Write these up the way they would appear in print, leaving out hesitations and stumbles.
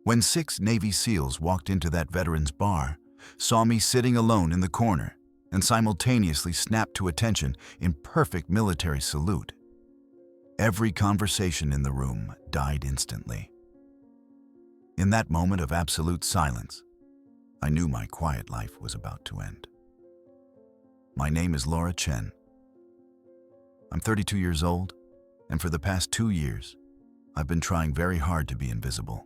When 6 Navy SEALs walked into that veterans bar, saw me sitting alone in the corner, and simultaneously snapped to attention in perfect military salute, every conversation in the room died instantly. In that moment of absolute silence, I knew my quiet life was about to end. My name is Laura Chen. I'm 32 years old, and for the past 2 years, I've been trying very hard to be invisible.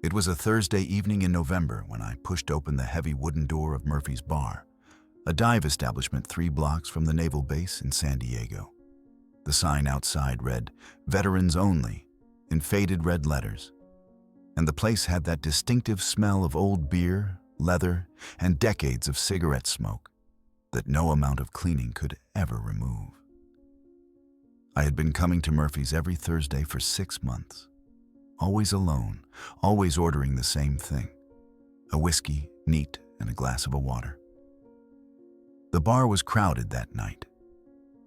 It was a Thursday evening in November when I pushed open the heavy wooden door of Murphy's Bar, a dive establishment 3 blocks from the naval base in San Diego. The sign outside read, "Veterans Only," in faded red letters, and the place had that distinctive smell of old beer, leather, and decades of cigarette smoke that no amount of cleaning could ever remove. I had been coming to Murphy's every Thursday for 6 months, always alone, always ordering the same thing, a whiskey, neat, and a glass of water. The bar was crowded that night,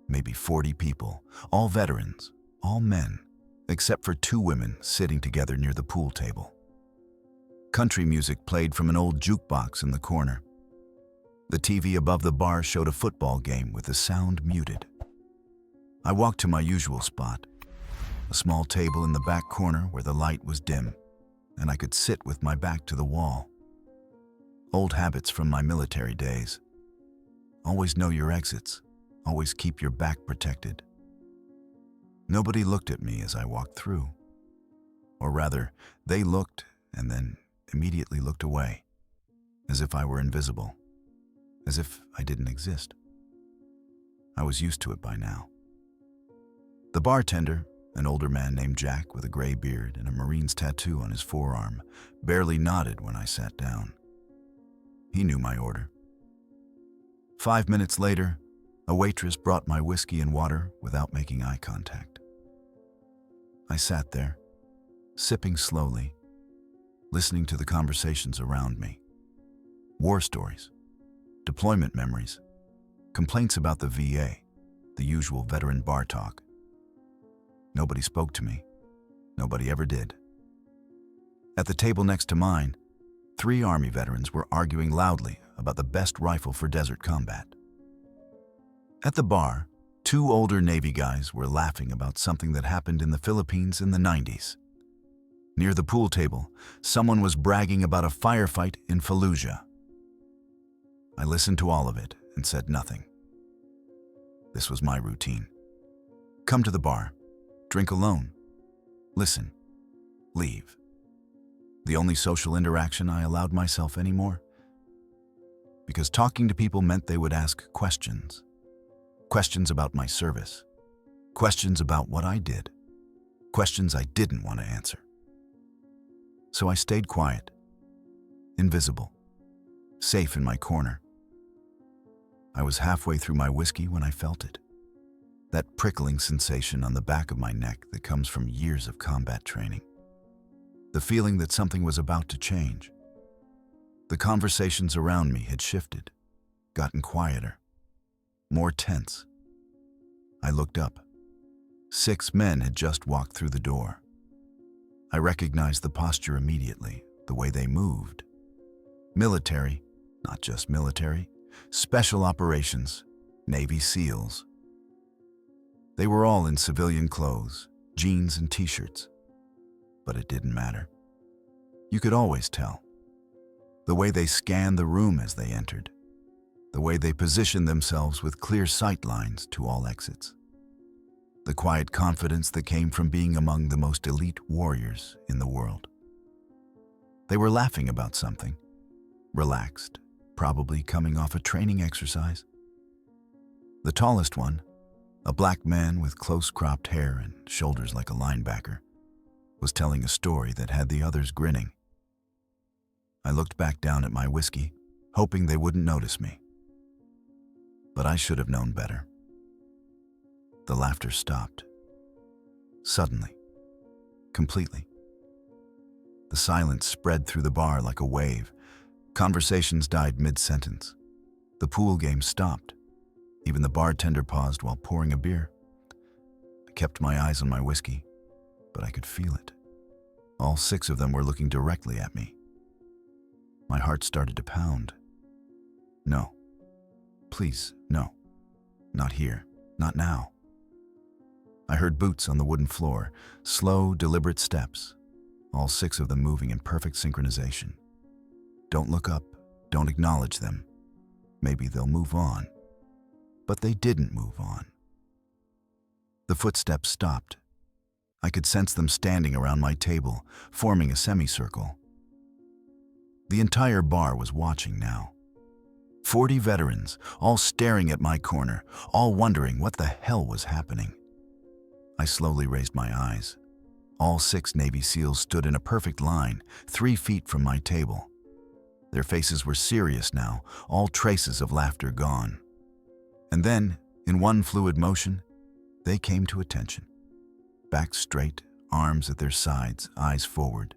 maybe 40 people, all veterans, all men, except for 2 women sitting together near the pool table. Country music played from an old jukebox in the corner. The TV above the bar showed a football game with the sound muted. I walked to my usual spot, a small table in the back corner where the light was dim, and I could sit with my back to the wall. Old habits from my military days. Always know your exits, always keep your back protected. Nobody looked at me as I walked through. Or rather, they looked and then immediately looked away, as if I were invisible, as if I didn't exist. I was used to it by now. The bartender, an older man named Jack with a gray beard and a Marine's tattoo on his forearm, barely nodded when I sat down. He knew my order. 5 minutes later, a waitress brought my whiskey and water without making eye contact. I sat there, sipping slowly, listening to the conversations around me. War stories, deployment memories, complaints about the VA, the usual veteran bar talk. Nobody spoke to me. Nobody ever did. At the table next to mine, 3 Army veterans were arguing loudly about the best rifle for desert combat. At the bar, 2 older Navy guys were laughing about something that happened in the Philippines in the 90s. Near the pool table, someone was bragging about a firefight in Fallujah. I listened to all of it and said nothing. This was my routine. Come to the bar, drink alone, listen, leave. The only social interaction I allowed myself anymore. Because talking to people meant they would ask questions. Questions about my service. Questions about what I did. Questions I didn't want to answer. So I stayed quiet, invisible, safe in my corner. I was halfway through my whiskey when I felt it. That prickling sensation on the back of my neck that comes from years of combat training. The feeling that something was about to change. The conversations around me had shifted, gotten quieter, more tense. I looked up. 6 men had just walked through the door. I recognized the posture immediately, the way they moved. Military, not just military, special operations, Navy SEALs. They were all in civilian clothes, jeans and t-shirts. But it didn't matter. You could always tell. The way they scanned the room as they entered. The way they positioned themselves with clear sight lines to all exits. The quiet confidence that came from being among the most elite warriors in the world. They were laughing about something, relaxed, probably coming off a training exercise. The tallest one, a black man with close-cropped hair and shoulders like a linebacker, was telling a story that had the others grinning. I looked back down at my whiskey, hoping they wouldn't notice me. But I should have known better. The laughter stopped. Suddenly. Completely. The silence spread through the bar like a wave. Conversations died mid-sentence. The pool game stopped. Even the bartender paused while pouring a beer. I kept my eyes on my whiskey, but I could feel it. All 6 of them were looking directly at me. My heart started to pound. No. Please, no. Not here. Not now. I heard boots on the wooden floor, slow, deliberate steps, all 6 of them moving in perfect synchronization. Don't look up. Don't acknowledge them. Maybe they'll move on. But they didn't move on. The footsteps stopped. I could sense them standing around my table, forming a semicircle. The entire bar was watching now. 40 veterans, all staring at my corner, all wondering what the hell was happening. I slowly raised my eyes. All 6 Navy SEALs stood in a perfect line, 3 feet from my table. Their faces were serious now, all traces of laughter gone. And then, in one fluid motion, they came to attention. Back straight, arms at their sides, eyes forward.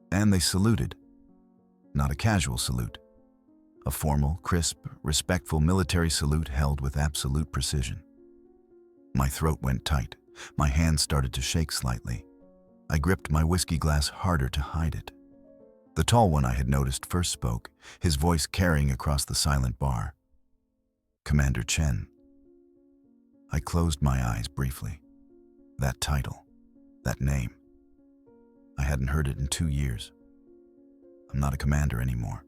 And they saluted. Not a casual salute. A formal, crisp, respectful military salute held with absolute precision. My throat went tight. My hands started to shake slightly. I gripped my whiskey glass harder to hide it. The tall one I had noticed first spoke, his voice carrying across the silent bar. Commander Chen. I closed my eyes briefly. That title, that name. I hadn't heard it in 2 years. I'm not a commander anymore,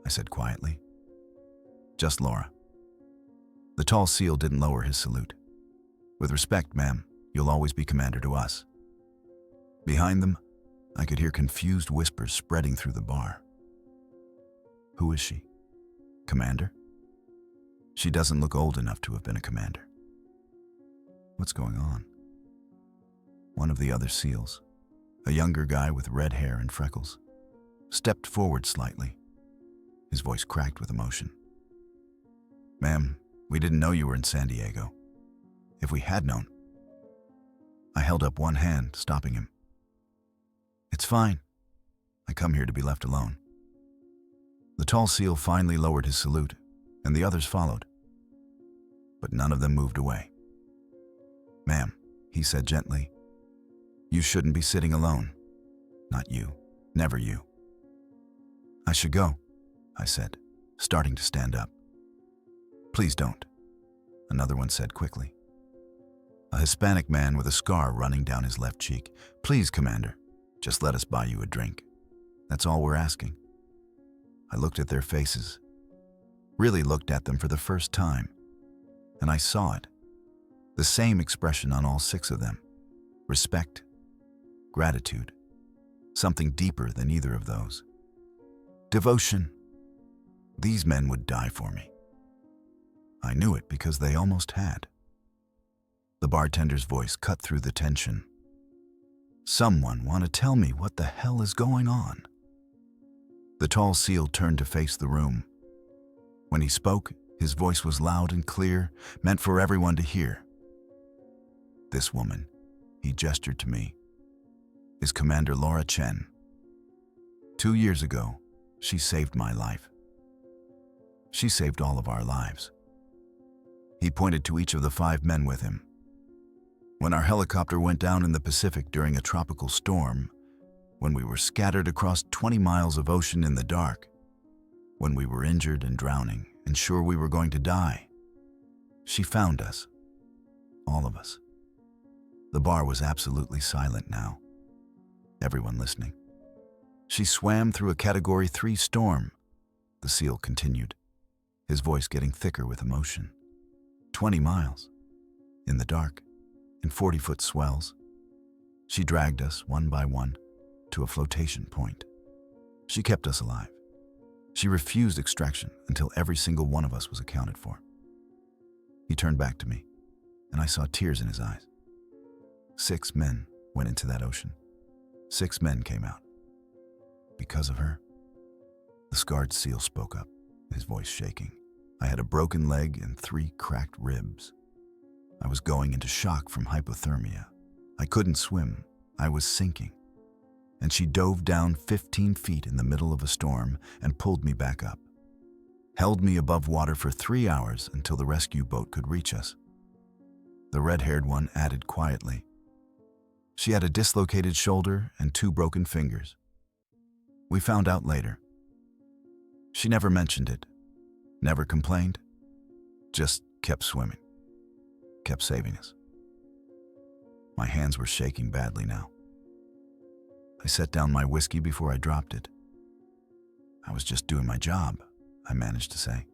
I said quietly. Just Laura. The tall SEAL didn't lower his salute. With respect, ma'am, you'll always be commander to us. Behind them, I could hear confused whispers spreading through the bar. Who is she? Commander? She doesn't look old enough to have been a commander. What's going on? One of the other SEALs, a younger guy with red hair and freckles, stepped forward slightly. His voice cracked with emotion. Ma'am, we didn't know you were in San Diego. If we had known. I held up one hand, stopping him. It's fine. I come here to be left alone. The tall SEAL finally lowered his salute, and the others followed. But none of them moved away. Ma'am, he said gently, you shouldn't be sitting alone. Not you. Never you. I should go, I said, starting to stand up. Please don't, another one said quickly. A Hispanic man with a scar running down his left cheek. Please, Commander, just let us buy you a drink. That's all we're asking. I looked at their faces, really looked at them for the first time, and I saw it. The same expression on all 6 of them. Respect, gratitude, something deeper than either of those. Devotion. These men would die for me. I knew it because they almost had. The bartender's voice cut through the tension. Someone want to tell me what the hell is going on? The tall SEAL turned to face the room. When he spoke, his voice was loud and clear, meant for everyone to hear. This woman, he gestured to me, is Commander Laura Chen. 2 years ago, she saved my life. She saved all of our lives. He pointed to each of the 5 men with him. When our helicopter went down in the Pacific during a tropical storm, when we were scattered across 20 miles of ocean in the dark, when we were injured and drowning and sure we were going to die, she found us, all of us. The bar was absolutely silent now, everyone listening. She swam through a Category 3 storm, the SEAL continued, his voice getting thicker with emotion. 20 miles, in the dark, in 40-foot swells. She dragged us, one by one, to a flotation point. She kept us alive. She refused extraction until every single one of us was accounted for. He turned back to me, and I saw tears in his eyes. 6 men went into that ocean. 6 men came out. Because of her? The scarred SEAL spoke up, his voice shaking. I had a broken leg and 3 cracked ribs. I was going into shock from hypothermia. I couldn't swim. I was sinking. And she dove down 15 feet in the middle of a storm and pulled me back up. Held me above water for 3 hours until the rescue boat could reach us. The red-haired one added quietly, She had a dislocated shoulder and 2 broken fingers. We found out later. She never mentioned it, never complained, just kept swimming, kept saving us. My hands were shaking badly now. I set down my whiskey before I dropped it. I was just doing my job, I managed to say.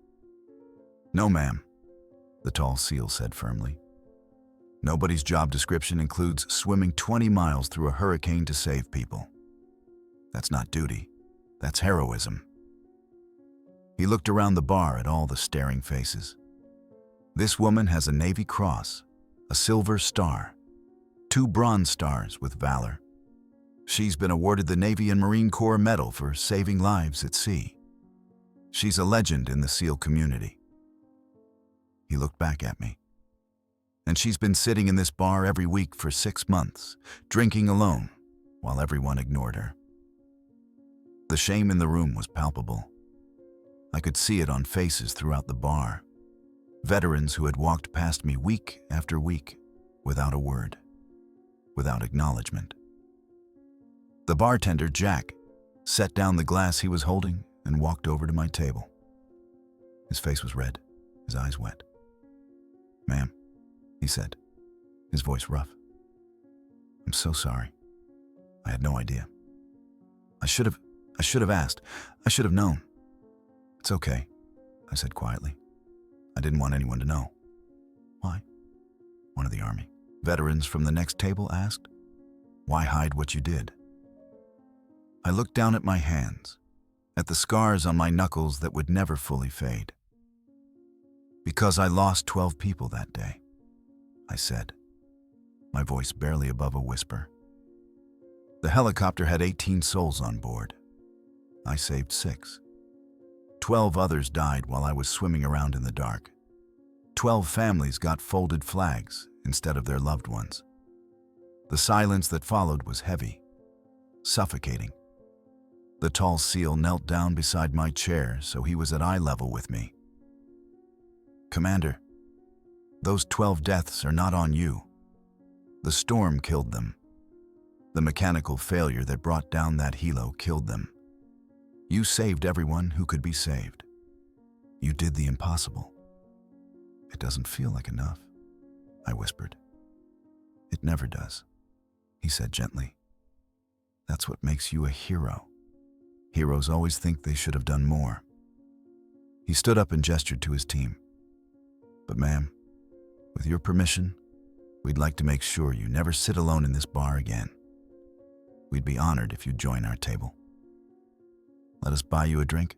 No, ma'am, the tall SEAL said firmly. Nobody's job description includes swimming 20 miles through a hurricane to save people. That's not duty. That's heroism. He looked around the bar at all the staring faces. This woman has a Navy Cross, a Silver Star, 2 Bronze Stars with valor. She's been awarded the Navy and Marine Corps Medal for saving lives at sea. She's a legend in the SEAL community. He looked back at me. And she's been sitting in this bar every week for 6 months, drinking alone, while everyone ignored her. The shame in the room was palpable. I could see it on faces throughout the bar. Veterans who had walked past me week after week, without a word, without acknowledgement. The bartender, Jack, set down the glass he was holding and walked over to my table. His face was red, his eyes wet. "Ma'am," he said, his voice rough. "I'm so sorry. I had no idea. I should have asked. I should have known." "It's okay," I said quietly. "I didn't want anyone to know." "Why?" One of the Army veterans from the next table asked. "Why hide what you did?" I looked down at my hands, at the scars on my knuckles that would never fully fade. "Because I lost 12 people that day," I said, my voice barely above a whisper. The helicopter had 18 souls on board. I saved 6. 12 others died while I was swimming around in the dark. 12 families got folded flags instead of their loved ones. The silence that followed was heavy, suffocating. The tall SEAL knelt down beside my chair so he was at eye level with me. "Commander, those 12 deaths are not on you. The storm killed them. The mechanical failure that brought down that helo killed them. You saved everyone who could be saved. You did the impossible." "It doesn't feel like enough," I whispered. "It never does," he said gently. "That's what makes you a hero. Heroes always think they should have done more." He stood up and gestured to his team. "But ma'am, with your permission, we'd like to make sure you never sit alone in this bar again. We'd be honored if you'd join our table. Let us buy you a drink.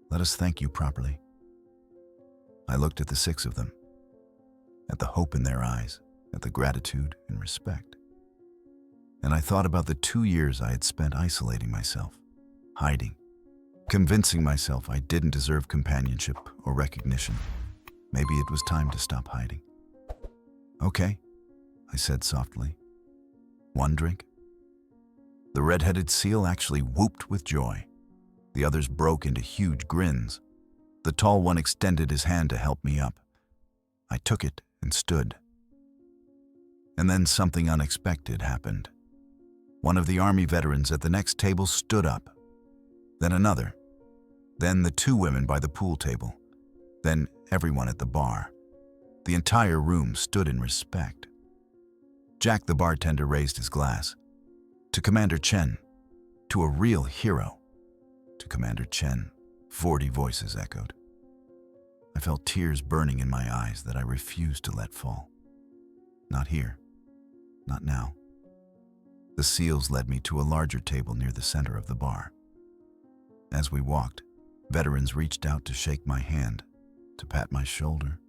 Let us thank you properly." I looked at the 6 of them, at the hope in their eyes, at the gratitude and respect. And I thought about the 2 years I had spent isolating myself, hiding, convincing myself I didn't deserve companionship or recognition. Maybe it was time to stop hiding. "Okay," I said softly. "One drink?" The red-headed SEAL actually whooped with joy. The others broke into huge grins. The tall one extended his hand to help me up. I took it and stood. And then something unexpected happened. One of the Army veterans at the next table stood up. Then another. Then the 2 women by the pool table. Then everyone at the bar. The entire room stood in respect. Jack the bartender raised his glass. "To Commander Chen. To a real hero." "To Commander Chen," 40 voices echoed. I felt tears burning in my eyes that I refused to let fall. Not here. Not now. The SEALs led me to a larger table near the center of the bar. As we walked, veterans reached out to shake my hand, to pat my shoulder,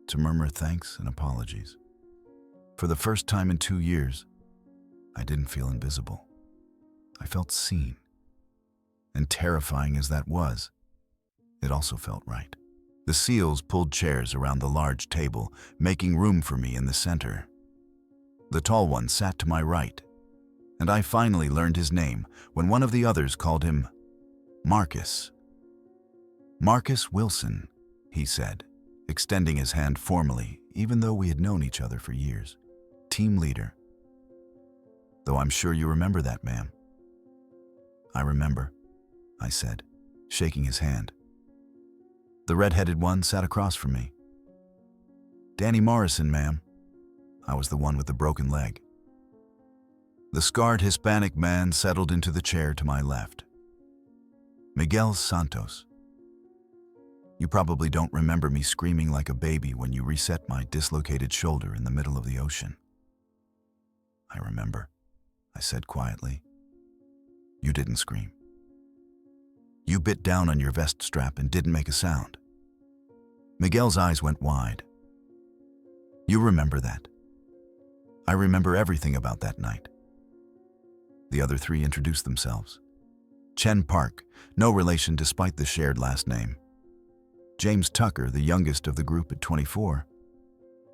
to murmur thanks and apologies. For the first time in 2 years, I didn't feel invisible. I felt seen. And terrifying as that was, it also felt right. The SEALs pulled chairs around the large table, making room for me in the center. The tall one sat to my right, and I finally learned his name when one of the others called him Marcus. "Marcus Wilson," he said, extending his hand formally, even though we had known each other for years. "Team leader, though I'm sure you remember that, ma'am." "I remember," I said, shaking his hand. The red-headed one sat across from me. "Danny Morrison, ma'am." I was the one with the broken leg. The scarred Hispanic man settled into the chair to my left. "Miguel Santos. You probably don't remember me screaming like a baby when you reset my dislocated shoulder in the middle of the ocean." "I remember," I said quietly. "You didn't scream. You bit down on your vest strap and didn't make a sound." Miguel's eyes went wide. "You remember that. I remember everything about that night." The other three introduced themselves. Chen Park, no relation despite the shared last name. James Tucker, the youngest of the group at 24.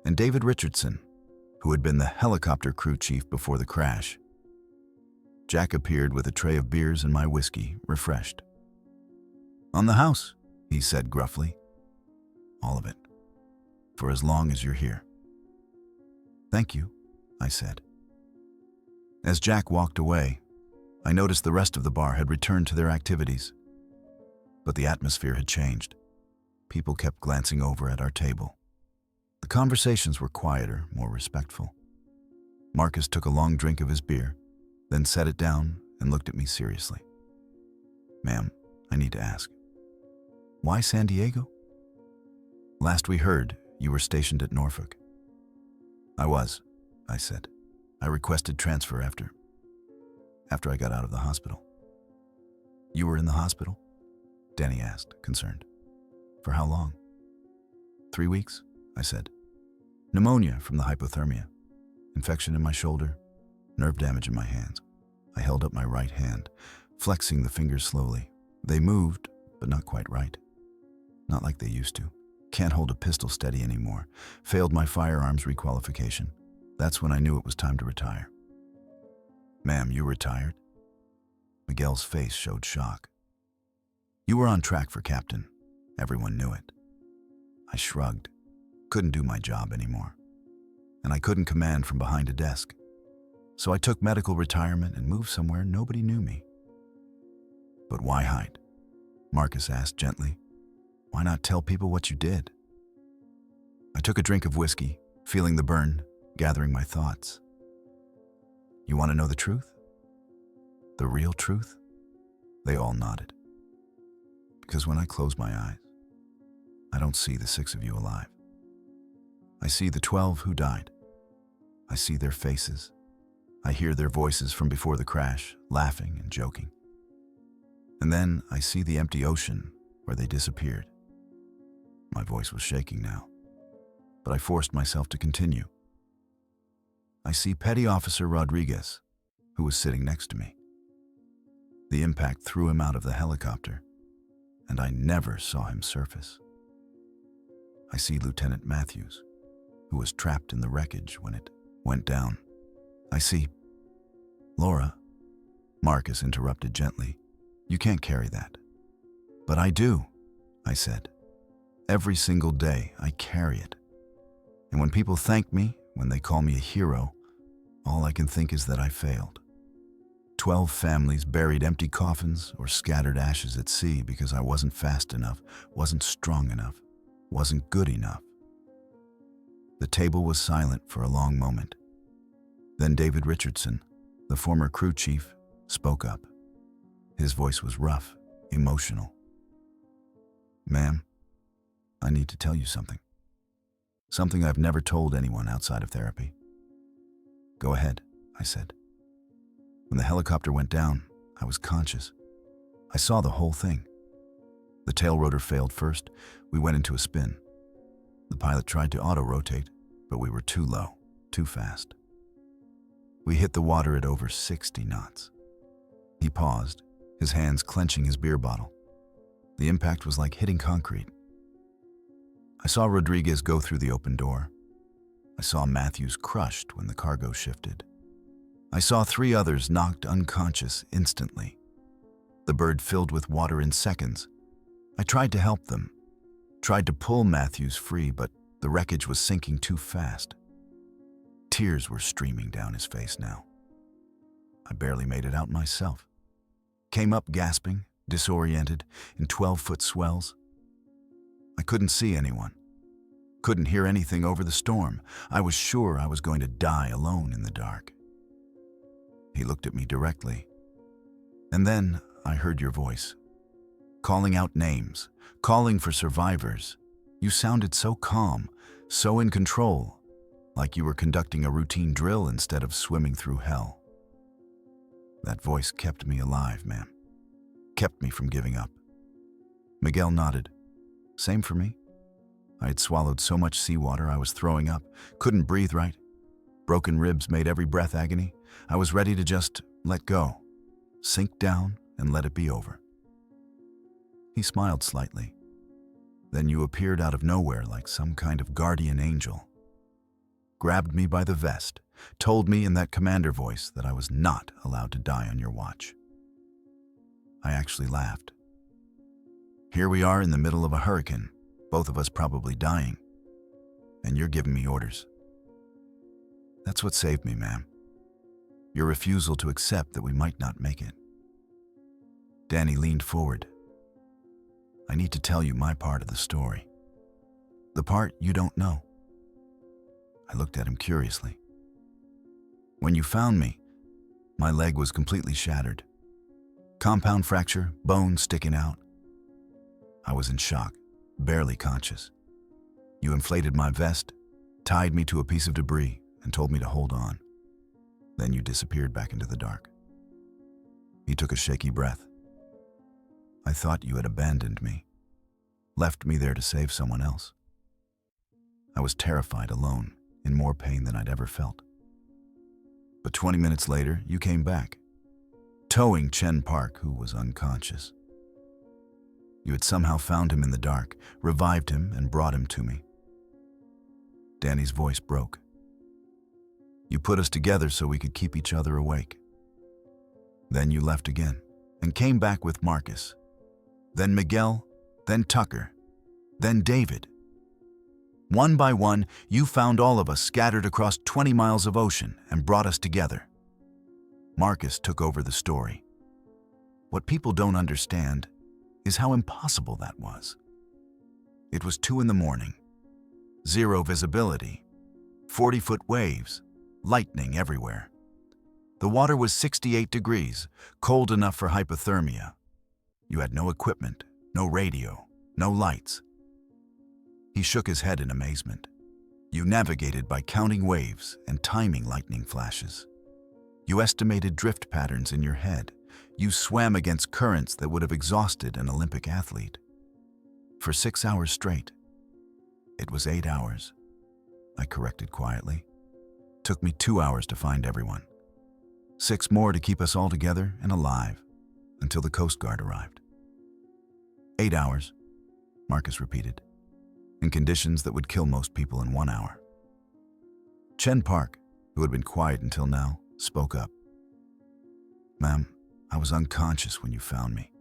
And David Richardson, who had been the helicopter crew chief before the crash. Jack appeared with a tray of beers and my whiskey, refreshed. "On the house," he said gruffly. "All of it. For as long as you're here." "Thank you," I said. As Jack walked away, I noticed the rest of the bar had returned to their activities. But the atmosphere had changed. People kept glancing over at our table. The conversations were quieter, more respectful. Marcus took a long drink of his beer, then set it down and looked at me seriously. "Ma'am, I need to ask. Why San Diego? Last we heard, you were stationed at Norfolk." "I was," I said. "I requested transfer after I got out of the hospital." "You were in the hospital?" Danny asked, concerned. "For how long?" "3 weeks," I said. "Pneumonia from the hypothermia, infection in my shoulder, nerve damage in my hands." I held up my right hand, flexing the fingers slowly. They moved, but not quite right. Not like they used to. Can't hold a pistol steady anymore. Failed my firearms requalification. That's when I knew it was time to retire. "Ma'am, you retired?" Miguel's face showed shock. "You were on track for captain. Everyone knew it." I shrugged. Couldn't do my job anymore. And I couldn't command from behind a desk. So I took medical retirement and moved somewhere nobody knew me. "But why hide?" Marcus asked gently. "Why not tell people what you did?" I took a drink of whiskey, feeling the burn, gathering my thoughts. "You want to know the truth? The real truth?" They all nodded. "Because when I close my eyes, I don't see the 6 of you alive. I see the 12 who died. I see their faces. I hear their voices from before the crash, laughing and joking. And then I see the empty ocean where they disappeared." My voice was shaking now, but I forced myself to continue. "I see Petty Officer Rodriguez, who was sitting next to me. The impact threw him out of the helicopter, and I never saw him surface. I see Lieutenant Matthews, who was trapped in the wreckage when it went down. I see—" "Laura," Marcus interrupted gently, "you can't carry that." "But I do," I said. "Every single day I carry it. And when people thank me, when they call me a hero, all I can think is that I failed. 12 families buried empty coffins or scattered ashes at sea because I wasn't fast enough, wasn't strong enough, wasn't good enough." The table was silent for a long moment. Then David Richardson, the former crew chief, spoke up. His voice was rough, emotional. "Ma'am, I need to tell you something. Something I've never told anyone outside of therapy." "Go ahead," I said. "When the helicopter went down, I was conscious. I saw the whole thing. The tail rotor failed first. We went into a spin. The pilot tried to auto-rotate, but we were too low, too fast. We hit the water at over 60 knots. He paused, his hands clenching his beer bottle. The impact was like hitting concrete. I saw Rodriguez go through the open door. I saw Matthews crushed when the cargo shifted. I saw 3 others knocked unconscious instantly. The bird filled with water in seconds. I tried to help them, tried to pull Matthews free, but the wreckage was sinking too fast. Tears were streaming down his face now. barely made it out myself. Came up gasping, disoriented, in 12-foot swells. I couldn't see anyone. Couldn't hear anything over the storm. I was sure I was going to die alone in the dark. He looked at me directly. And then I heard your voice, calling out names, calling for survivors. You sounded so calm, so in control, like you were conducting a routine drill instead of swimming through hell. That voice kept me alive, ma'am. Kept me from giving up. Miguel nodded. Same for me. I had swallowed so much seawater I was throwing up, couldn't breathe right. Broken ribs made every breath agony. I was ready to just let go, sink down and let it be over. He smiled slightly. Then you appeared out of nowhere like some kind of guardian angel. Grabbed me by the vest, told me in that commander voice that I was not allowed to die on your watch. I actually laughed. Here we are in the middle of a hurricane, both of us probably dying, and you're giving me orders. That's what saved me, ma'am. Your refusal to accept that we might not make it. Danny leaned forward. I need to tell you my part of the story. The part you don't know. I looked at him curiously. When you found me, my leg was completely shattered. Compound fracture, bone sticking out. I was in shock, barely conscious. You inflated my vest, tied me to a piece of debris, and told me to hold on. Then you disappeared back into the dark. He took a shaky breath. I thought you had abandoned me, left me there to save someone else. I was terrified, alone, in more pain than I'd ever felt. But 20 minutes later, you came back, towing Chen Park, who was unconscious. You had somehow found him in the dark, revived him, and brought him to me. Danny's voice broke. You put us together so we could keep each other awake. Then you left again, and came back with Marcus. Then Miguel, then Tucker, then David. One by one, you found all of us scattered across 20 miles of ocean and brought us together. Marcus took over the story. What people don't understand is how impossible that was. It was 2 a.m, zero visibility, 40-foot waves, lightning everywhere. The water was 68 degrees, cold enough for hypothermia. You had no equipment, no radio, no lights. He shook his head in amazement. You navigated by counting waves and timing lightning flashes. You estimated drift patterns in your head. You swam against currents that would have exhausted an Olympic athlete. For 6 hours straight. It was 8 hours, I corrected quietly. Took me 2 hours to find everyone. 6 more to keep us all together and alive until the Coast Guard arrived. 8 hours, Marcus repeated, in conditions that would kill most people in 1 hour. Chen Park, who had been quiet until now, spoke up. Ma'am, I was unconscious when you found me.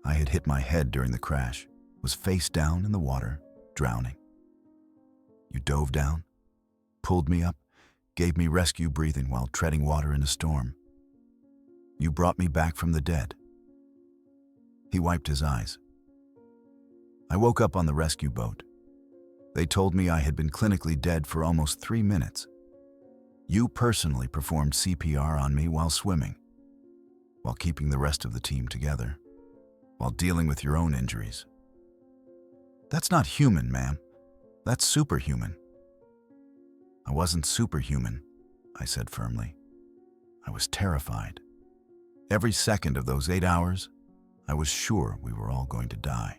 I had hit my head during the crash, was face down in the water, drowning. You dove down, pulled me up, gave me rescue breathing while treading water in a storm. You brought me back from the dead. He wiped his eyes. I woke up on the rescue boat. They told me I had been clinically dead for almost 3 minutes. You personally performed CPR on me while swimming, while keeping the rest of the team together, while dealing with your own injuries. That's not human, ma'am. That's superhuman. I wasn't superhuman, I said firmly. I was terrified. Every second of those 8 hours, I was sure we were all going to die.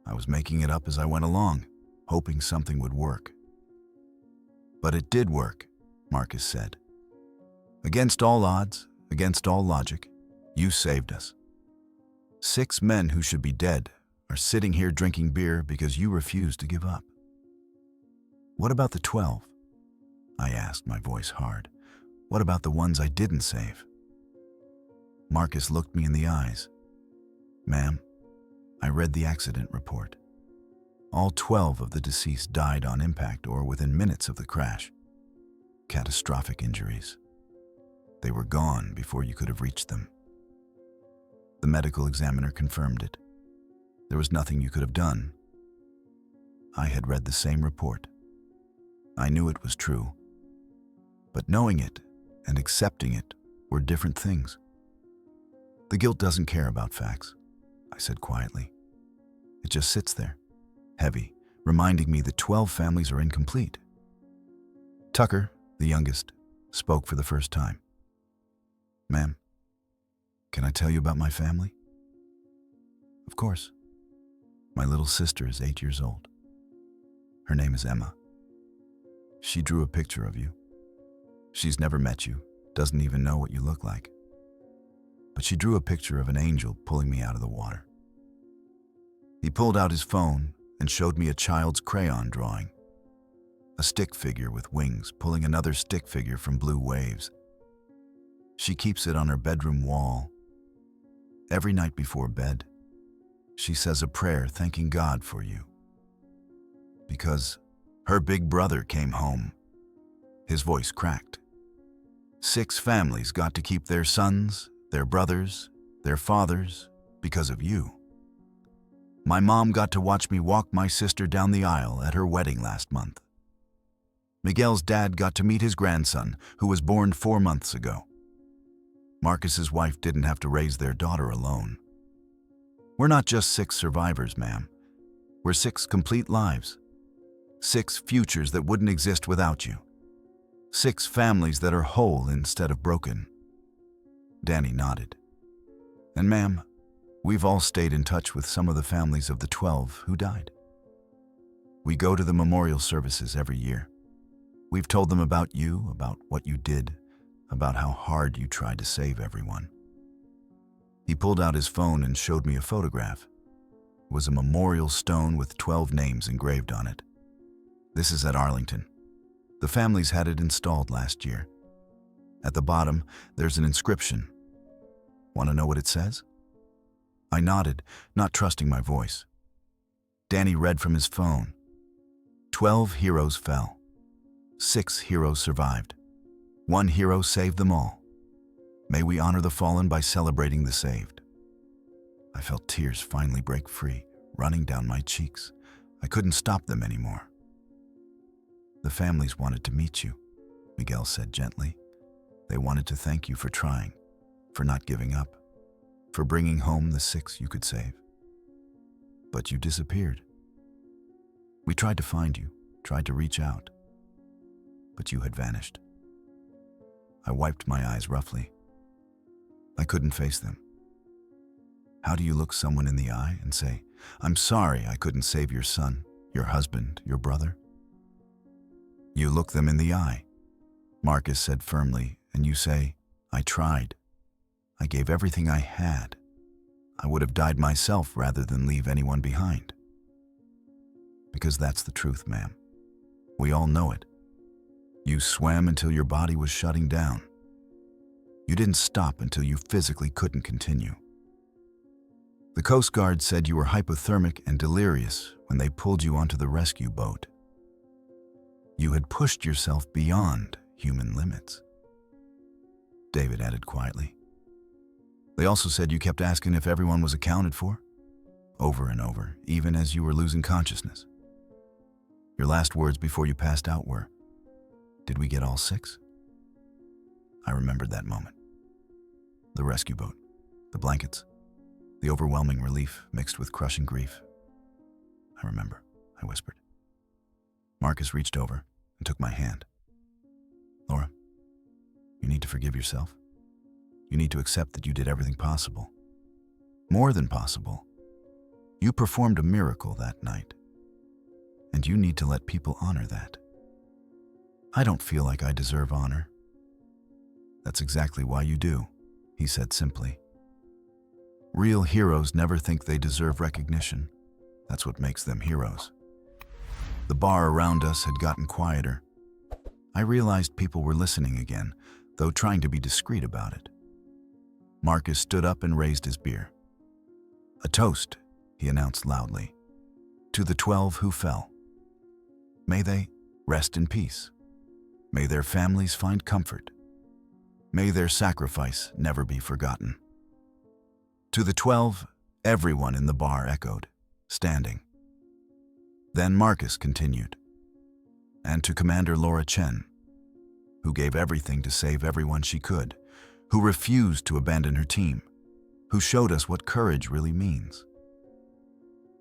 I was making it up as I went along, hoping something would work. But it did work, Marcus said. Against all odds, against all logic, you saved us. 6 men who should be dead are sitting here drinking beer because you refused to give up. What about the 12? I asked, my voice hard. What about the ones I didn't save? Marcus looked me in the eyes. Ma'am, I read the accident report. All 12 of the deceased died on impact or within minutes of the crash. Catastrophic injuries. They were gone before you could have reached them. The medical examiner confirmed it. There was nothing you could have done. I had read the same report. I knew it was true. But knowing it and accepting it were different things. The guilt doesn't care about facts, I said quietly. It just sits there, heavy, reminding me that 12 families are incomplete. Tucker, the youngest, spoke for the first time. Ma'am, can I tell you about my family? Of course. My little sister is 8 years old. Her name is Emma. She drew a picture of you. She's never met you, doesn't even know what you look like. But she drew a picture of an angel pulling me out of the water. He pulled out his phone and showed me a child's crayon drawing. A stick figure with wings pulling another stick figure from blue waves. She keeps it on her bedroom wall. Every night before bed, she says a prayer thanking God for you. Because her big brother came home. His voice cracked. 6 families got to keep their sons, their brothers, their fathers, because of you. My mom got to watch me walk my sister down the aisle at her wedding last month. Miguel's dad got to meet his grandson, who was born 4 months ago. Marcus's wife didn't have to raise their daughter alone. We're not just 6 survivors, ma'am. We're 6 complete lives. 6 futures that wouldn't exist without you. 6 families that are whole instead of broken. Danny nodded. And ma'am, we've all stayed in touch with some of the families of the 12 who died. We go to the memorial services every year. We've told them about you, about what you did, about how hard you tried to save everyone. He pulled out his phone and showed me a photograph. It was a memorial stone with 12 names engraved on it. This is at Arlington. The families had it installed last year. At the bottom, there's an inscription. Want to know what it says? I nodded, not trusting my voice. Danny read from his phone. 12 heroes fell. 6 heroes survived. 1 hero saved them all. May we honor the fallen by celebrating the saved. I felt tears finally break free, running down my cheeks. I couldn't stop them anymore. The families wanted to meet you, Miguel said gently. They wanted to thank you for trying, for not giving up, for bringing home the 6 you could save. But you disappeared. We tried to find you, tried to reach out, but you had vanished. I wiped my eyes roughly. I couldn't face them. How do you look someone in the eye and say, I'm sorry I couldn't save your son, your husband, your brother? You look them in the eye, Marcus said firmly, and you say, I tried. I gave everything I had. I would have died myself rather than leave anyone behind. Because that's the truth, ma'am. We all know it. You swam until your body was shutting down. You didn't stop until you physically couldn't continue. The Coast Guard said you were hypothermic and delirious when they pulled you onto the rescue boat. You had pushed yourself beyond human limits. David added quietly. They also said you kept asking if everyone was accounted for, over and over, even as you were losing consciousness. Your last words before you passed out were, did we get all 6? I remembered that moment. The rescue boat, the blankets, the overwhelming relief mixed with crushing grief. I remember, I whispered. Marcus reached over and took my hand. Laura, you need to forgive yourself. You need to accept that you did everything possible. More than possible. You performed a miracle that night. And you need to let people honor that. I don't feel like I deserve honor. That's exactly why you do, he said simply. Real heroes never think they deserve recognition. That's what makes them heroes. The bar around us had gotten quieter. I realized people were listening again, though trying to be discreet about it. Marcus stood up and raised his beer. A toast, he announced loudly, to the 12 who fell. May they rest in peace. May their families find comfort. May their sacrifice never be forgotten. To the 12, everyone in the bar echoed, standing. Then Marcus continued. And to Commander Laura Chen, who gave everything to save everyone she could, who refused to abandon her team, who showed us what courage really means.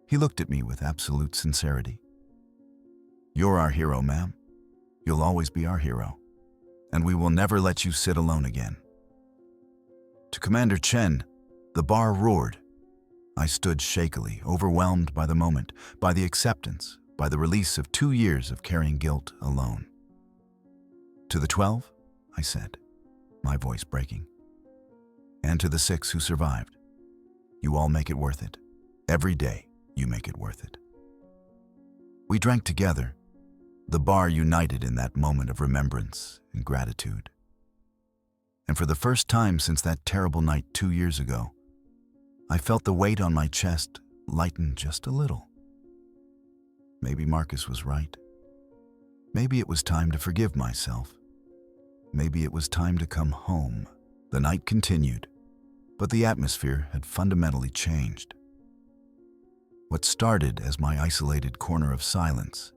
He looked at me with absolute sincerity. You're our hero, ma'am. You'll always be our hero, and we will never let you sit alone again. To Commander Chen, the bar roared. I stood shakily, overwhelmed by the moment, by the acceptance, by the release of 2 years of carrying guilt alone. To the 12, I said, my voice breaking. And to the 6 who survived, you all make it worth it. Every day, you make it worth it. We drank together, the bar united in that moment of remembrance and gratitude. And for the first time since that terrible night 2 years ago, I felt the weight on my chest lighten just a little. Maybe Marcus was right. Maybe it was time to forgive myself. Maybe it was time to come home. The night continued, but the atmosphere had fundamentally changed. What started as my isolated corner of silence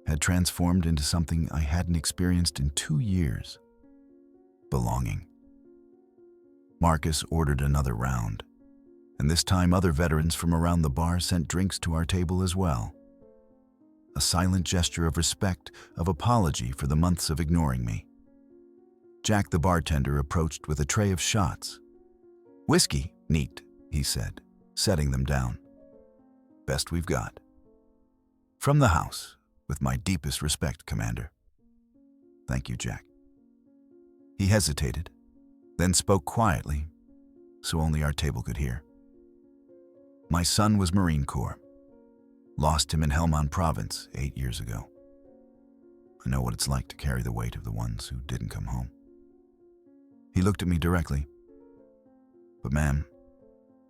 had transformed into something I hadn't experienced in 2 years. Belonging. Marcus ordered another round, and this time other veterans from around the bar sent drinks to our table as well. A silent gesture of respect, of apology for the months of ignoring me. Jack the bartender approached with a tray of shots. "Whiskey, neat," he said, setting them down. "Best we've got." "From the house, with my deepest respect, Commander." "Thank you, Jack." He hesitated, then spoke quietly, so only our table could hear. "My son was Marine Corps. Lost him in Helmand Province 8 years ago. I know what it's like to carry the weight of the ones who didn't come home." He looked at me directly. "But ma'am,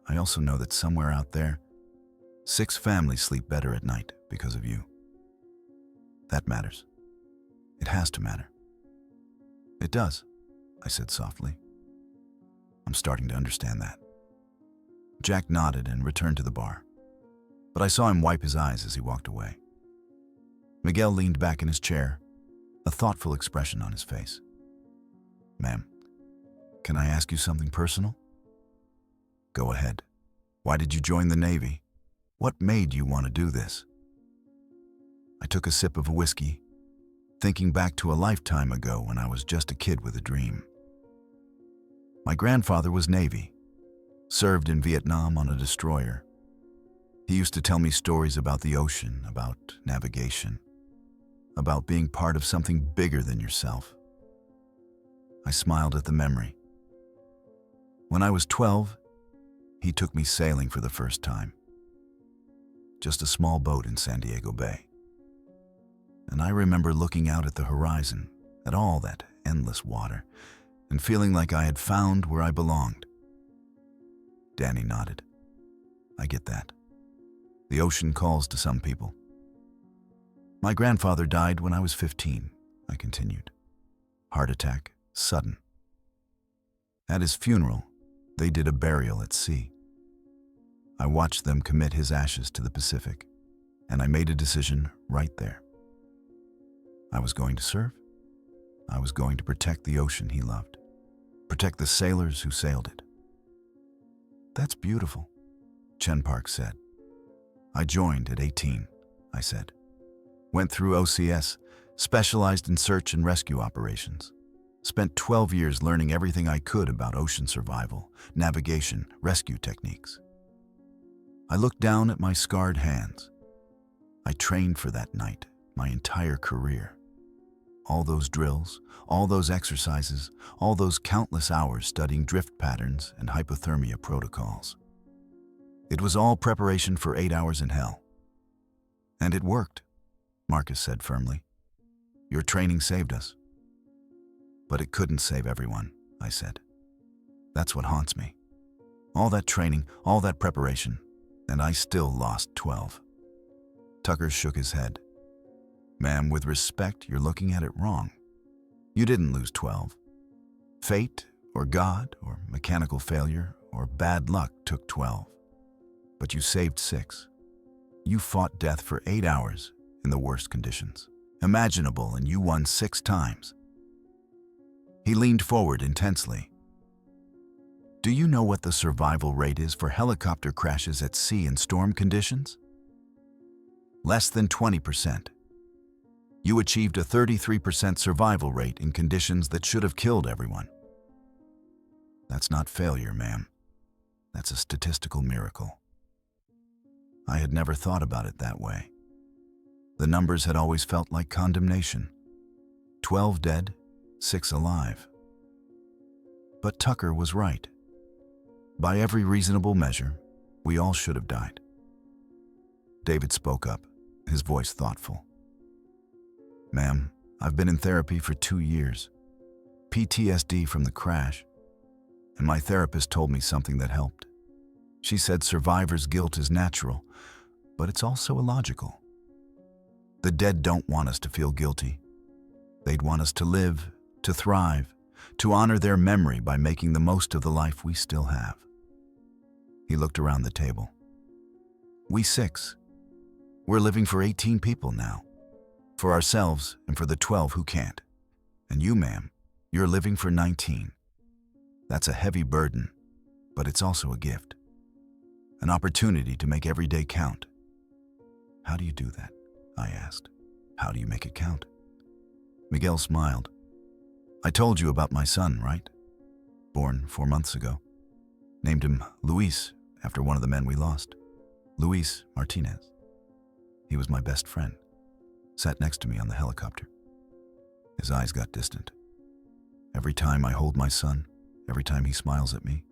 I also know that somewhere out there, 6 families sleep better at night because of you. That matters. It has to matter." "It does," I said softly. "I'm starting to understand that." Jack nodded and returned to the bar, but I saw him wipe his eyes as he walked away. Miguel leaned back in his chair, a thoughtful expression on his face. "Ma'am, can I ask you something personal?" "Go ahead. Why did you join the Navy? What made you want to do this?" I took a sip of a whiskey, thinking back to a lifetime ago when I was just a kid with a dream. My grandfather was Navy, served in Vietnam on a destroyer. He used to tell me stories about the ocean, about navigation, about being part of something bigger than yourself. I smiled at the memory. When I was 12, he took me sailing for the first time. Just a small boat in San Diego Bay. And I remember looking out at the horizon, at all that endless water, and feeling like I had found where I belonged. Danny nodded. "I get that. The ocean calls to some people." "My grandfather died when I was 15, I continued. "Heart attack, sudden. At his funeral, they did a burial at sea. I watched them commit his ashes to the Pacific, and I made a decision right there. I was going to serve. I was going to protect the ocean he loved, protect the sailors who sailed it." "That's beautiful," Chen Park said. "I joined at 18, I said. Went through OCS, specialized in search and rescue operations. Spent 12 years learning everything I could about ocean survival, navigation, rescue techniques. I looked down at my scarred hands. I trained for that night, my entire career. All those drills, all those exercises, all those countless hours studying drift patterns and hypothermia protocols. It was all preparation for 8 hours in hell. And it worked," Marcus said firmly. "Your training saved us." "But it couldn't save everyone," I said. "That's what haunts me. All that training, all that preparation, and I still lost 12. Tucker shook his head. "Ma'am, with respect, you're looking at it wrong. You didn't lose 12. Fate, or God, or mechanical failure, or bad luck took 12. But you saved 6. You fought death for 8 hours in the worst conditions imaginable, and you won 6 times. He leaned forward intensely. Do you know what the survival rate is for helicopter crashes at sea in storm conditions? Less than 20%. You achieved a 33% survival rate in conditions that should have killed everyone. That's not failure, ma'am. That's a statistical miracle. I had never thought about it that way. The numbers had always felt like condemnation. 12 dead, 6 alive. But Tucker was right. By every reasonable measure, we all should have died. David spoke up, his voice thoughtful. Ma'am, I've been in therapy for 2 years. PTSD from the crash. And my therapist told me something that helped. She said survivor's guilt is natural, but it's also illogical. The dead don't want us to feel guilty. They'd want us to live, to thrive, to honor their memory by making the most of the life we still have. He looked around the table. We 6. We're living for 18 people now. For ourselves and for the 12 who can't. And you, ma'am, you're living for 19. That's a heavy burden, but it's also a gift. An opportunity to make every day count. How do you do that? I asked. How do you make it count? Miguel smiled. I told you about my son, right? Born 4 months ago. Named him Luis after one of the men we lost. Luis Martinez. He was my best friend. Sat next to me on the helicopter. His eyes got distant. Every time I hold my son, every time he smiles at me,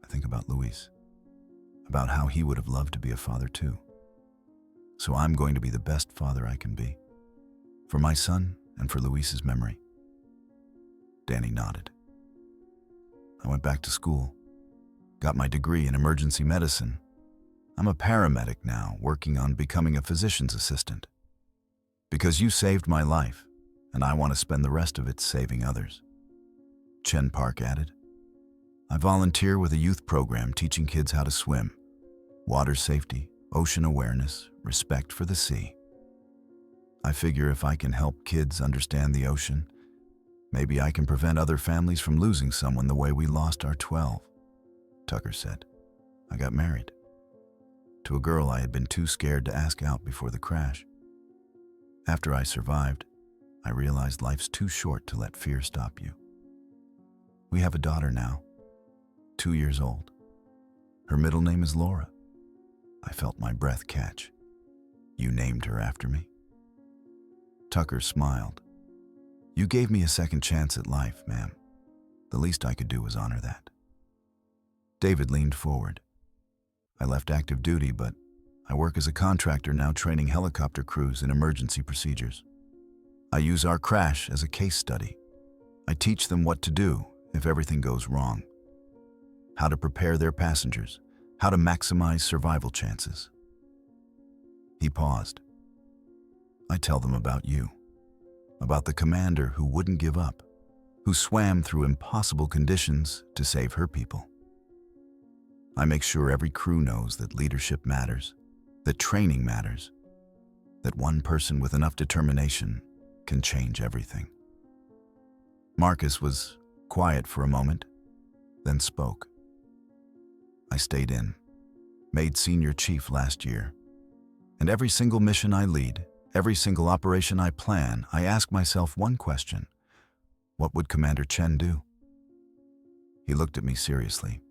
I think about Luis. About how he would have loved to be a father too. So I'm going to be the best father I can be. For my son and for Luis's memory. Danny nodded. I went back to school. Got my degree in emergency medicine. I'm a paramedic now, working on becoming a physician's assistant. Because you saved my life, and I want to spend the rest of it saving others. Chen Park added. I volunteer with a youth program teaching kids how to swim. Water safety, ocean awareness, respect for the sea. I figure if I can help kids understand the ocean, maybe I can prevent other families from losing someone the way we lost our 12. Tucker said. I got married. To a girl I had been too scared to ask out before the crash. After I survived, I realized life's too short to let fear stop you. We have a daughter now, 2 years old. Her middle name is Laura. I felt my breath catch. You named her after me? Tucker smiled. You gave me a second chance at life, ma'am. The least I could do was honor that. David leaned forward. I left active duty, but I work as a contractor now training helicopter crews in emergency procedures. I use our crash as a case study. I teach them what to do if everything goes wrong. How to prepare their passengers, how to maximize survival chances. He paused. I tell them about you, about the commander who wouldn't give up, who swam through impossible conditions to save her people. I make sure every crew knows that leadership matters, that training matters, that one person with enough determination can change everything. Marcus was quiet for a moment, then spoke. I stayed in, made senior chief last year, and every single mission I lead, every single operation I plan, I ask myself one question. What would Commander Chen do? He looked at me seriously.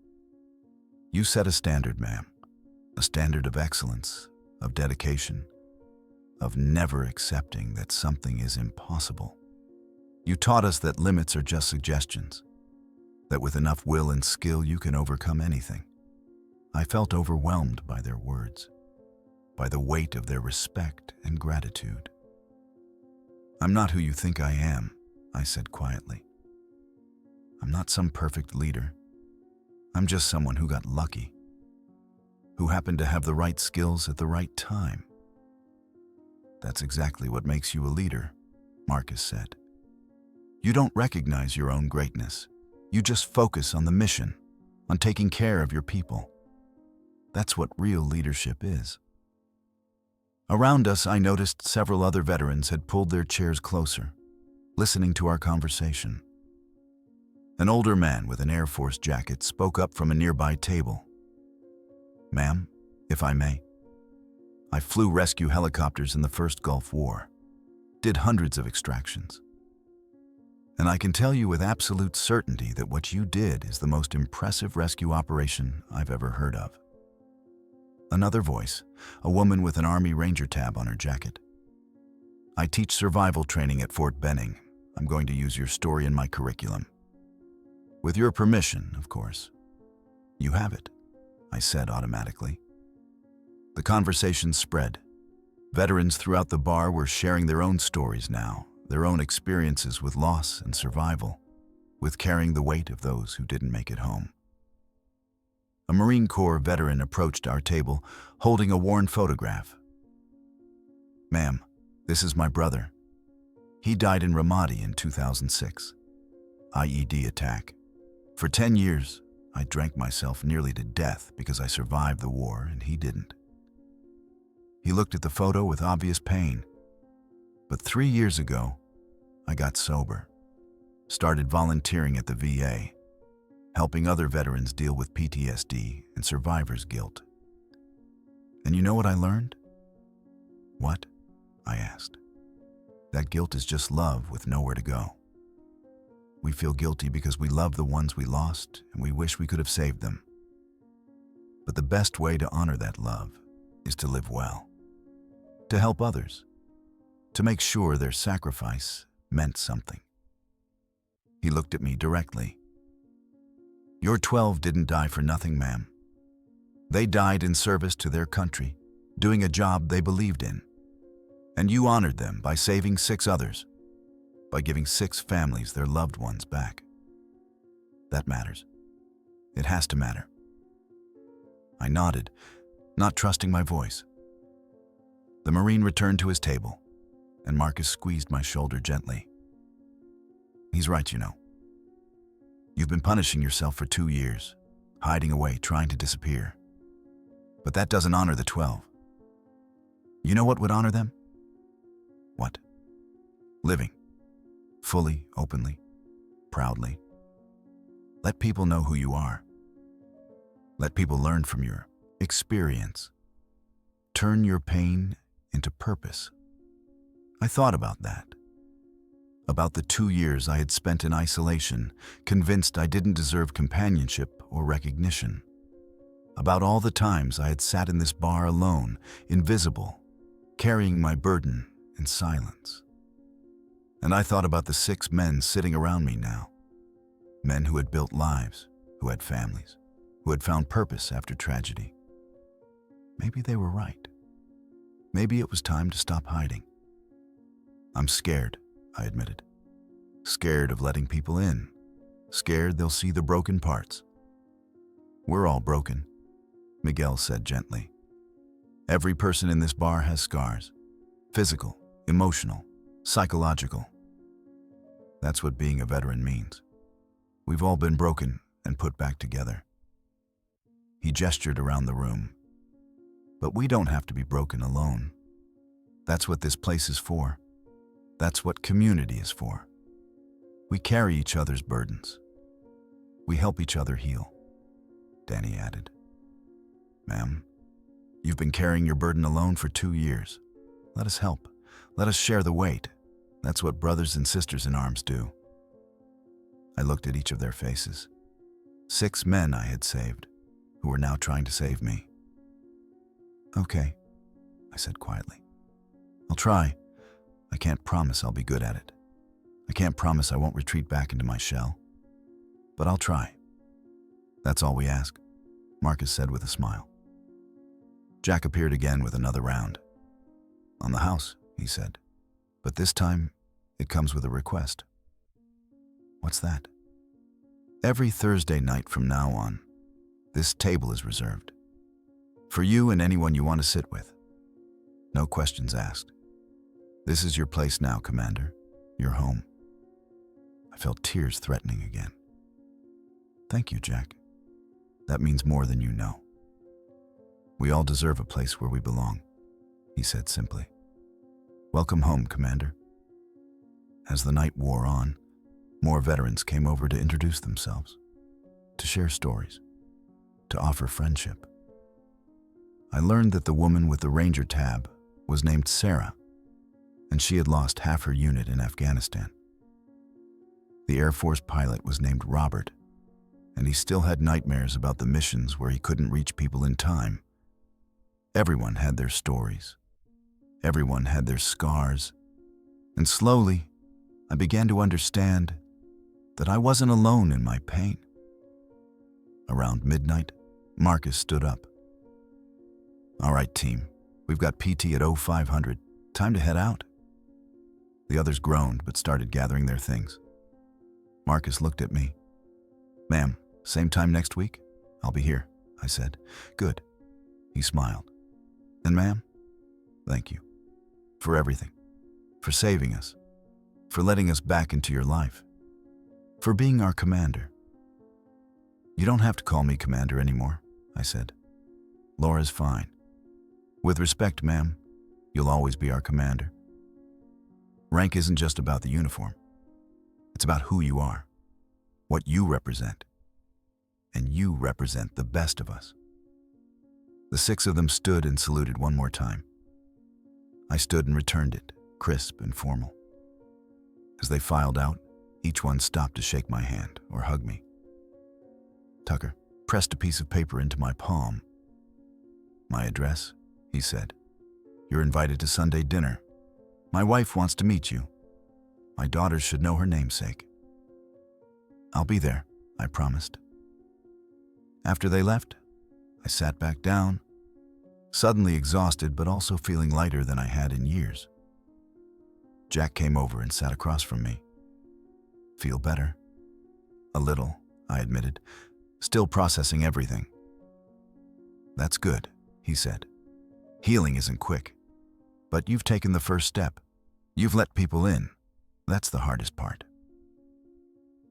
You set a standard, ma'am, a standard of excellence, of dedication, of never accepting that something is impossible. You taught us that limits are just suggestions, that with enough will and skill you can overcome anything. I felt overwhelmed by their words, by the weight of their respect and gratitude. I'm not who you think I am, I said quietly. I'm not some perfect leader. I'm just someone who got lucky, who happened to have the right skills at the right time. That's exactly what makes you a leader, Marcus said. You don't recognize your own greatness. You just focus on the mission, on taking care of your people. That's what real leadership is. Around us, I noticed several other veterans had pulled their chairs closer, listening to our conversation. An older man with an Air Force jacket spoke up from a nearby table. "Ma'am, if I may, I flew rescue helicopters in the first Gulf War, did hundreds of extractions. And I can tell you with absolute certainty that what you did is the most impressive rescue operation I've ever heard of." Another voice, a woman with an Army Ranger tab on her jacket. "I teach survival training at Fort Benning. I'm going to use your story in my curriculum. With your permission, of course." "You have it," I said automatically. The conversation spread. Veterans throughout the bar were sharing their own stories now, their own experiences with loss and survival, with carrying the weight of those who didn't make it home. A Marine Corps veteran approached our table, holding a worn photograph. "Ma'am, this is my brother. He died in Ramadi in 2006. IED attack. For 10 years, I drank myself nearly to death because I survived the war and he didn't." He looked at the photo with obvious pain. "But 3 years ago, I got sober, started volunteering at the VA, helping other veterans deal with PTSD and survivor's guilt. And you know what I learned?" "What?" I asked. "That guilt is just love with nowhere to go. We feel guilty because we love the ones we lost and we wish we could have saved them. But the best way to honor that love is to live well, to help others, to make sure their sacrifice meant something." He looked at me directly. "Your 12 didn't die for nothing, ma'am. They died in service to their country, doing a job they believed in. And you honored them by saving 6 others, by giving 6 families their loved ones back. That matters. It has to matter." I nodded, not trusting my voice. The Marine returned to his table, and Marcus squeezed my shoulder gently. "He's right, you know. You've been punishing yourself for 2 years, hiding away, trying to disappear. But that doesn't honor the 12. You know what would honor them?" "What?" "Living. Fully, openly, proudly. Let people know who you are. Let people learn from your experience. Turn your pain into purpose." I thought about that. About the 2 years I had spent in isolation, convinced I didn't deserve companionship or recognition. About all the times I had sat in this bar alone, invisible, carrying my burden in silence. And I thought about the 6 men sitting around me now. Men who had built lives, who had families, who had found purpose after tragedy. Maybe they were right. Maybe it was time to stop hiding. "I'm scared," I admitted. "Scared of letting people in. Scared they'll see the broken parts." "We're all broken," Miguel said gently. "Every person in this bar has scars. Physical, emotional, psychological. That's what being a veteran means. We've all been broken and put back together." He gestured around the room. "But we don't have to be broken alone. That's what this place is for. That's what community is for. We carry each other's burdens. We help each other heal." Danny added. "Ma'am, you've been carrying your burden alone for 2 years. Let us help. Let us share the weight. That's what brothers and sisters in arms do." I looked at each of their faces. 6 men I had saved, who were now trying to save me. "Okay," I said quietly. "I'll try. I can't promise I'll be good at it. I can't promise I won't retreat back into my shell. But I'll try. That's all we ask," Marcus said with a smile. Jack appeared again with another round. "On the house," he said. "But this time, it comes with a request." "What's that?" "Every Thursday night from now on, this table is reserved. For you and anyone you want to sit with. No questions asked. This is your place now, Commander. Your home." I felt tears threatening again. Thank you, Jack. That means more than you know. We all deserve a place where we belong, he said simply. Welcome home, Commander. As the night wore on, more veterans came over to introduce themselves, to share stories, to offer friendship. I learned that the woman with the Ranger tab was named Sarah, and she had lost half her unit in Afghanistan. The Air Force pilot was named Robert, and he still had nightmares about the missions where he couldn't reach people in time. Everyone had their stories. Everyone had their scars. And slowly, I began to understand that I wasn't alone in my pain. Around midnight, Marcus stood up. All right, team, we've got PT at 0500. Time to head out. The others groaned but started gathering their things. Marcus looked at me. Ma'am, same time next week? I'll be here, I said. Good. He smiled. And ma'am, thank you for everything, for saving us, for letting us back into your life, for being our commander. You don't have to call me commander anymore, I said. Laura's fine. With respect, ma'am, you'll always be our commander. Rank isn't just about the uniform. It's about who you are, what you represent. And you represent the best of us. The 6 of them stood and saluted one more time. I stood and returned it, crisp and formal. As they filed out, each one stopped to shake my hand or hug me. Tucker pressed a piece of paper into my palm. My address, he said. You're invited to Sunday dinner. My wife wants to meet you. My daughters should know her namesake. I'll be there, I promised. After they left, I sat back down, suddenly exhausted but also feeling lighter than I had in years. Jack came over and sat across from me. Feel better? A little, I admitted, still processing everything. That's good, he said. Healing isn't quick, but you've taken the first step. You've let people in. That's the hardest part.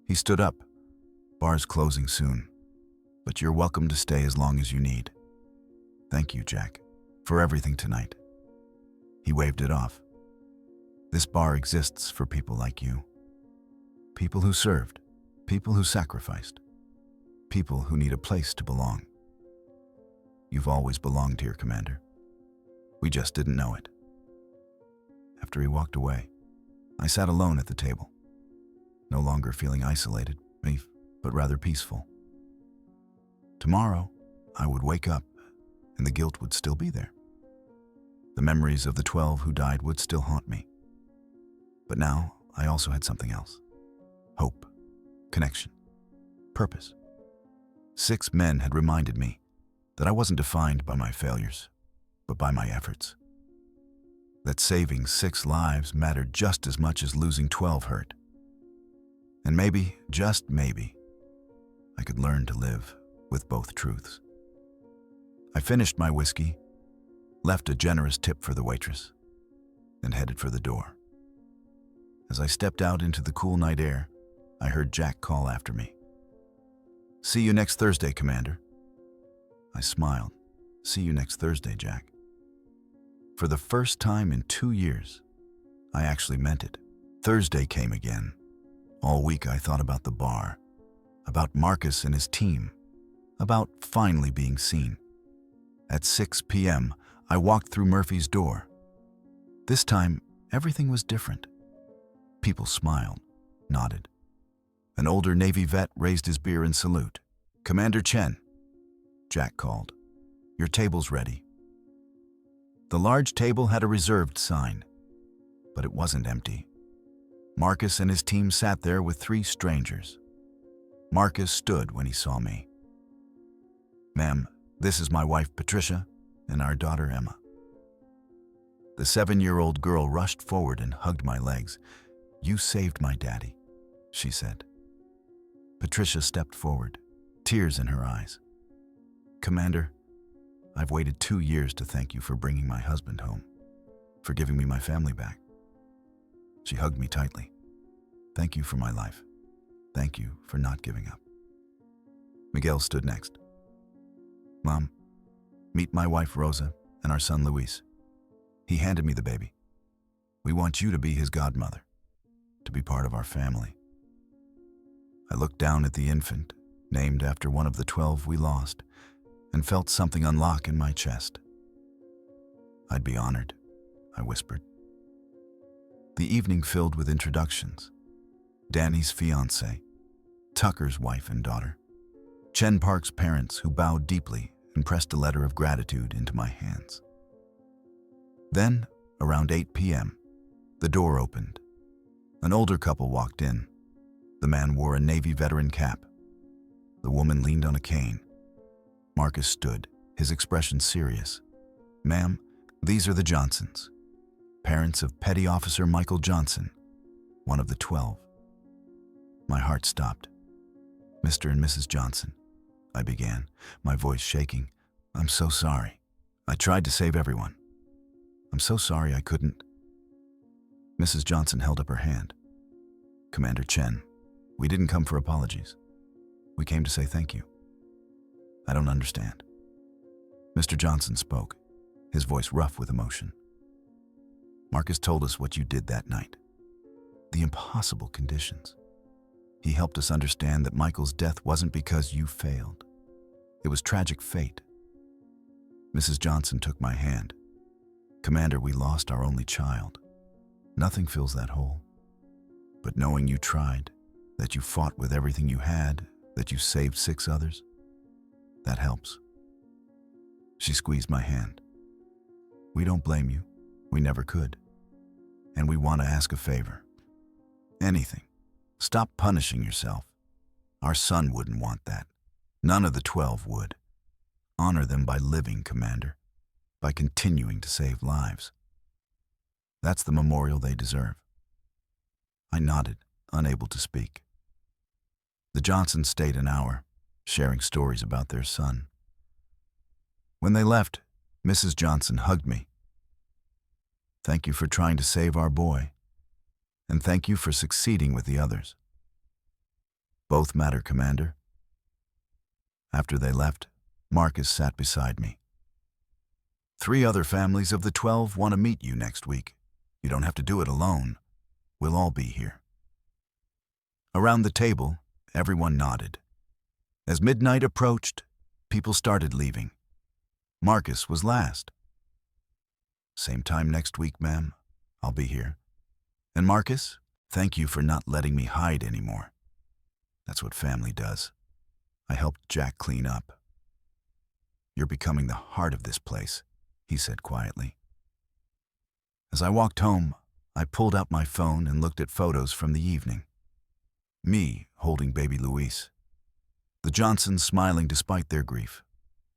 He stood up. Bar's closing soon, but you're welcome to stay as long as you need. Thank you, Jack, for everything tonight. He waved it off. This bar exists for people like you. People who served, people who sacrificed, people who need a place to belong. You've always belonged here, Commander. We just didn't know it. After he walked away, I sat alone at the table, no longer feeling isolated, but rather peaceful. Tomorrow, I would wake up, and the guilt would still be there. The memories of the 12 who died would still haunt me. But now, I also had something else. Hope, connection, purpose. 6 men had reminded me that I wasn't defined by my failures, but by my efforts. That saving 6 lives mattered just as much as losing 12 hurt. And maybe, just maybe, I could learn to live with both truths. I finished my whiskey, left a generous tip for the waitress, and headed for the door. As I stepped out into the cool night air, I heard Jack call after me. See you next Thursday, Commander. I smiled. See you next Thursday, Jack. For the first time in 2 years, I actually meant it. Thursday came again. All week I thought about the bar, about Marcus and his team, about finally being seen. At 6 p.m., I walked through Murphy's door. This time, everything was different. People smiled, nodded. An older Navy vet raised his beer in salute. Commander Chen, Jack called. Your table's ready. The large table had a reserved sign, but it wasn't empty. Marcus and his team sat there with 3 strangers. Marcus stood when he saw me. Ma'am, this is my wife Patricia and our daughter Emma. The 7-year-old girl rushed forward and hugged my legs. You saved my daddy, she said. Patricia stepped forward, tears in her eyes. Commander, I've waited 2 years to thank you for bringing my husband home, for giving me my family back. She hugged me tightly. Thank you for my life. Thank you for not giving up. Miguel stood next. Mom, meet my wife Rosa and our son Luis. He handed me the baby. We want you to be his godmother, to be part of our family. I looked down at the infant, named after one of the 12 we lost, and felt something unlock in my chest. I'd be honored, I whispered. The evening filled with introductions. Danny's fiancé, Tucker's wife and daughter, Chen Park's parents who bowed deeply and pressed a letter of gratitude into my hands. Then, around 8 p.m., the door opened. An older couple walked in. The man wore a Navy veteran cap. The woman leaned on a cane. Marcus stood, his expression serious. Ma'am, these are the Johnsons, parents of Petty Officer Michael Johnson, one of the 12. My heart stopped. Mr. and Mrs. Johnson, I began, my voice shaking. I'm so sorry. I tried to save everyone. I'm so sorry I couldn't. Mrs. Johnson held up her hand. Commander Chen, we didn't come for apologies. We came to say thank you. I don't understand. Mr. Johnson spoke, his voice rough with emotion. Marcus told us what you did that night. The impossible conditions. He helped us understand that Michael's death wasn't because you failed. It was tragic fate. Mrs. Johnson took my hand. Commander, we lost our only child. Nothing fills that hole. But knowing you tried, that you fought with everything you had, that you saved 6 others, that helps. She squeezed my hand. We don't blame you. We never could. And we want to ask a favor. Anything. Stop punishing yourself. Our son wouldn't want that. None of the 12 would. Honor them by living, Commander, by continuing to save lives. That's the memorial they deserve. I nodded, unable to speak. The Johnsons stayed an hour, sharing stories about their son. When they left, Mrs. Johnson hugged me. Thank you for trying to save our boy, and thank you for succeeding with the others. Both matter, Commander. After they left, Marcus sat beside me. 3 other families of the 12 want to meet you next week. You don't have to do it alone. We'll all be here. Around the table, everyone nodded. As midnight approached, people started leaving. Marcus was last. Same time next week, ma'am. I'll be here. And Marcus, thank you for not letting me hide anymore. That's what family does. I helped Jack clean up. You're becoming the heart of this place, he said quietly. As I walked home, I pulled out my phone and looked at photos from the evening. Me holding baby Luis. The Johnsons smiling despite their grief.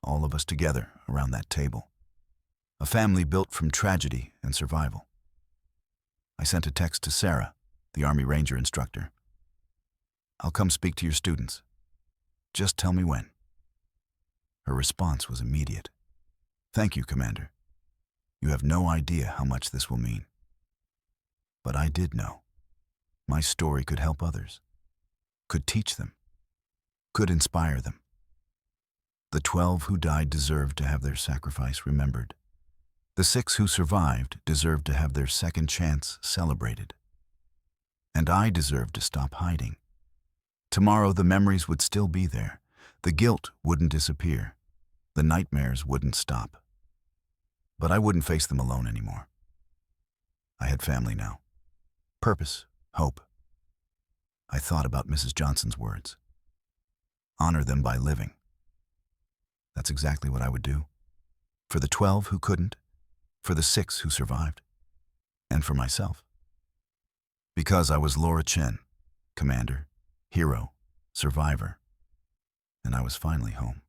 All of us together around that table. A family built from tragedy and survival. I sent a text to Sarah, the Army Ranger instructor. I'll come speak to your students. Just tell me when. Her response was immediate. Thank you, Commander. You have no idea how much this will mean. But I did know. My story could help others, could teach them, could inspire them. The 12 who died deserved to have their sacrifice remembered. The 6 who survived deserved to have their second chance celebrated. And I deserved to stop hiding. Tomorrow the memories would still be there. The guilt wouldn't disappear. The nightmares wouldn't stop. But I wouldn't face them alone anymore. I had family now. Purpose, hope. I thought about Mrs. Johnson's words. Honor them by living. That's exactly what I would do. For the 12 who couldn't, for the 6 who survived, and for myself. Because I was Laura Chen, commander, hero, survivor, and I was finally home.